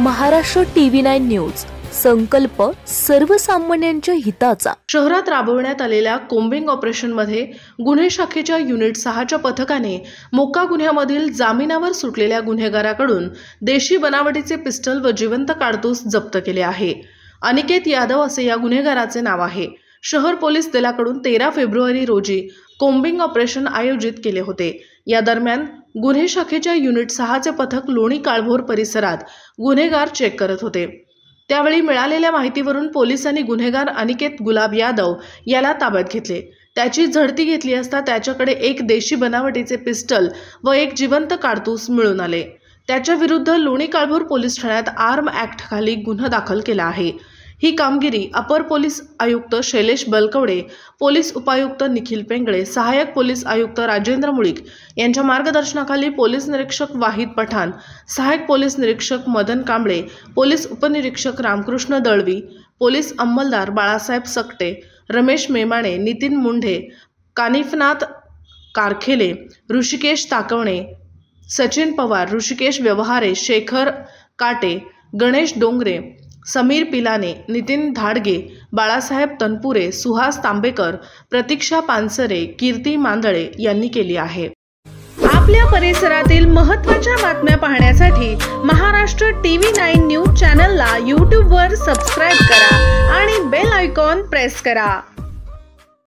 Maharashtra TV9 news, संकल्प सर्वसामान्यांच्या हिताचा। शहरात राबवण्यात आलेल्या कोम्बिंग ऑपरेशनमध्ये गुन्हे शाखेच्या युनिट 6च्या पथकाने मोक्का गुन्ह्यामधील जामिनावर सुटलेल्या गुन्हेगाराकडून देशी बनावटीचे पिस्टल व जिवंत कारतूस जप्त केले आहे। अनिकेत यादव असे या गुन्हेगाराचे नाव आहे। शहर पोलीस दलाकडून 13 फेब्रुवारी रोजी कोम्बिंग ऑपरेशन आयोजित केले होते। या दरम्यान गुन्हे शाखेच्या युनिट 6चे पथक लोणी काळभोर परिसरात गुन्हेगार चेक करत होते। त्यावेळी मिळालेल्या माहितीवरून पोलिसांनी गुन्हेगार अनिकेत गुलाब यादव याला ताब्यात घेतले। त्याची झडती घेतली असता त्याच्याकडे एक देशी बनावटीचे पिस्टल व एक जिवंत कारतूस मिळून आले। त्याच्या विरुद्ध लोणी काळभोर पोलीस ठाण्यात आर्म ऍक्ट खाली गुन्हा दाखल केला आहे। ही कामगिरी अपर पोलीस आयुक्त शैलेश बलकवडे, पोलीस उपायुक्त निखिल पेंगळे, सहाय्यक पोलीस आयुक्त राजेंद्र मुळीक यांच्या मार्गदर्शनाखाली पोलीस निरीक्षक वाहिद पठाण, सहाय्यक पोलीस निरीक्षक मदन कांबळे, पोलीस उपनिरीक्षक रामकृष्ण दळवी, पोलीस अंमलदार बाळासाहेब सकटे, रमेश मेमाणे, नितीन मुंढे, कानिफनाथ कारखेले, ऋषिकेश ताकवणे, सचिन पवार, ऋषिकेश व्यवहारे, शेखर काटे, गणेश डोंगरे, समीर पिलाने, नितीन धाडगे, बाळासाहेब तनपुरे, सुहास तांबेकर, प्रतीक्षा पानसरे, कीर्ती मांदळे यांनी केली आहे। आपल्या परिसरातील महत्त्वाच्या बातम्या पाहण्यासाठी महाराष्ट्र TV9 न्यूज चॅनलला YouTube वर सबस्क्राइब करा आणि बेल आयकॉन प्रेस करा।